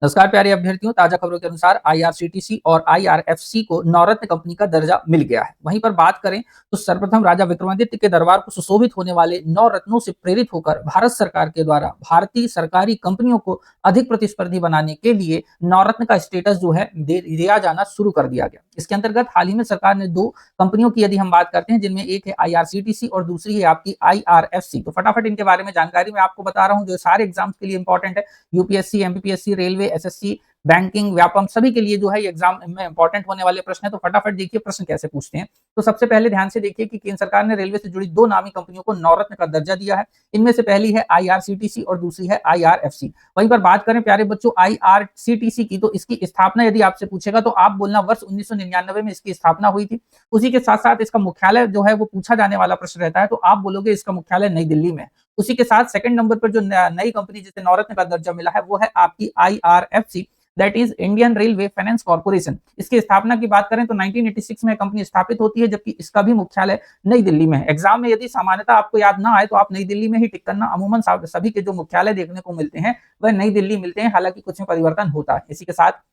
नमस्कार प्यारे अभ्यर्थियों, ताजा खबरों के अनुसार आईआरसीटीसी और आईआरएफसी को नवरत्न कंपनी का दर्जा मिल गया है। वहीं पर बात करें तो सर्वप्रथम राजा विक्रमादित्य के दरबार को सुशोभित होने वाले नौ रत्नों से प्रेरित होकर भारत सरकार के द्वारा भारतीय सरकारी कंपनियों को अधिक प्रतिस्पर्धी बनाने के लिए नवरत्न का स्टेटस जो है दिया जाना शुरू कर दिया गया। इसके अंतर्गत हाल ही में सरकार ने दो कंपनियों की यदि हम बात करते हैं, जिनमें एक है आईआरसीटीसी और दूसरी है आपकी आईआरएफसी। तो फटाफट इनके बारे में जानकारी मैं आपको बता रहा हूं, जो सारे एग्जाम्स के लिए इंपॉर्टेंट है। UPSC, MPPSC, railway, SSC, banking, Vyapam सभी के लिए जो है ये एग्जाम में इंपॉर्टेंट होने वाले प्रश्न है। तो फटाफट देखिए प्रश्न कैसे पूछते हैं। तो सबसे पहले ध्यान से देखिए कि केंद्र सरकार ने रेलवे से जुड़ी दो नामी कंपनियों को नवरत्न का दर्जा दिया है। इनमें से पहली है आईआरसीटीसी और दूसरी है आईआरएफसी। वहीं पर बात करें प्यारे बच्चों आईआरसीटीसी की, तो इसकी स्थापना यदि आपसे पूछेगा तो आप बोलना वर्ष 1999 में इसकी स्थापना हुई थी। उसी के साथ साथ इसका मुख्यालय जो है वो पूछा जाने वाला प्रश्न रहता है, तो आप बोलोगे इसका मुख्यालय नई दिल्ली में। उसी के साथ सेकंड नंबर पर जो नई कंपनी जिसे नवरत्न का दर्जा मिला है वो है आपकी IRFC, that is Indian railway finance corporation. इसकी स्थापना की बात करें तो 1986 में कंपनी स्थापित होती है, जबकि इसका भी मुख्यालय नई दिल्ली में है। एग्जाम में यदि सामान्यतः आपको याद ना आए तो आप नई दिल्ली में ही टिक करना। अमूमन सभी के जो मुख्यालय देखने को मिलते हैं वह नई दिल्ली मिलते हैं, हालांकि कुछ में परिवर्तन होता है। इसी के साथ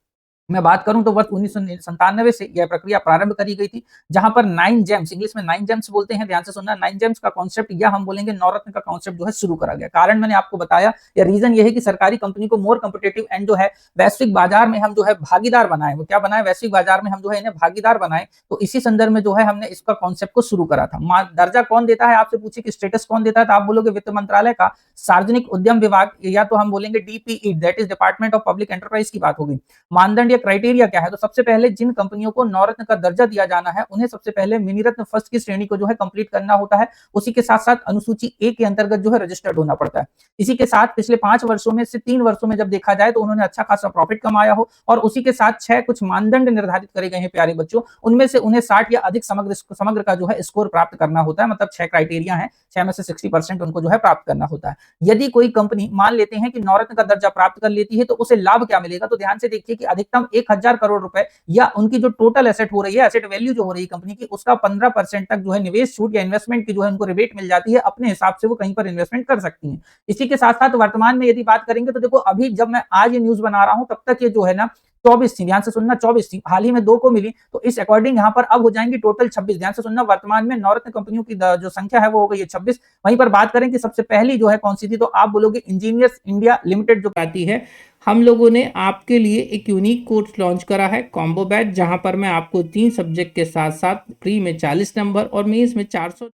मैं बात करूं तो वर्ष 1997 से यह प्रक्रिया प्रारंभ करी गई थी, जहां पर 9 जेम्स, इंग्लिश में 9 जेम्स बोलते हैं, ध्यान से सुनना, 9 जेम्स का कॉन्सेप्ट या हम बोलेंगे नवरत्न का कॉन्सेप्ट जो है शुरू करा गया। कारण मैंने आपको बताया, या रीजन यह है कि सरकारी कंपनी को मोर कॉम्पिटिटिव एंड जो है वैश्विक बाजार में हम जो है भागीदार बनाए। वो क्या बनाए? वैश्विक बाजार में हम जो है इन्हें भागीदार बनाए। तो इसी संदर्भ में जो है हमने इसका कॉन्सेप्ट को शुरू करा था। दर्जा कौन देता है? आपसे पूछे कि स्टेटस कौन देता है, तो आप बोलोगे वित्त मंत्रालय का सार्वजनिक उद्यम विभाग, या तो हम बोलेंगे DPE, that is department of public enterprise की बात होगी। मानदंड या क्राइटेरिया क्या है? तो सबसे पहले जिन कंपनियों को नवरत्न का दर्जा दिया जाना है उन्हें सबसे पहले मिनीरत्न फर्स्ट की श्रेणी को जो है कंप्लीट करना होता है। उसी के साथ साथ अनुसूची ए के अंतर्गत जो है रजिस्टर्ड होना पड़ता है। इसी के साथ पिछले 5 वर्षों में से 3 वर्षों में जब देखा जाए तो उन्होंने अच्छा खासा प्रॉफिट कमाया हो, और उसी के साथ 6 कुछ मानदंड निर्धारित करे गए हैं प्यारे बच्चों। उनमें से उन्हें 60 या अधिक समग्र का जो है स्कोर प्राप्त करना होता है। मतलब 6 क्राइटेरिया है, 6 में से 60% उनको जो है प्राप्त करना होता है। यदि कोई कंपनी मान लेते हैं कि नवरत्न का दर्जा प्राप्त कर लेती है तो उसे लाभ क्या मिलेगा? तो ध्यान से देखिए कि अधिकतम 1000 करोड़ रुपए या उनकी जो टोटल एसेट हो रही है, एसेट वैल्यू जो हो रही है कंपनी की, उसका 15% तक जो है निवेश छूट या इन्वेस्टमेंट की जो है उनको रिबेट मिल जाती है। अपने हिसाब से वो कहीं पर इन्वेस्टमेंट कर सकती हैं। इसी के साथ साथ वर्तमान में यदि बात करेंगे तो देखो, अभी जब मैं आज ये न्यूज बना रहा हूं तब तक ये जो है ना 24 थी, ध्यान से सुनना, 24 थी। हाल ही में 2 को मिली, तो इस अकॉर्डिंग यहाँ पर अब हो जाएंगी टोटल 26। ध्यान से सुनना, वर्तमान में नवरत्न कंपनियों की जो संख्या है वो हो गई है 26। वहीं पर बात करें कि सबसे पहली जो है कौन सी थी, तो आप बोलोगे इंजीनियर्स इंडिया लिमिटेड जो आती है। हम लोगों ने आपके लिए एक यूनिक कोर्स लॉन्च करा है, कॉम्बो बैच, जहां पर मैं आपको 3 सब्जेक्ट के साथ साथ प्री में 40 नंबर और मेंस में 400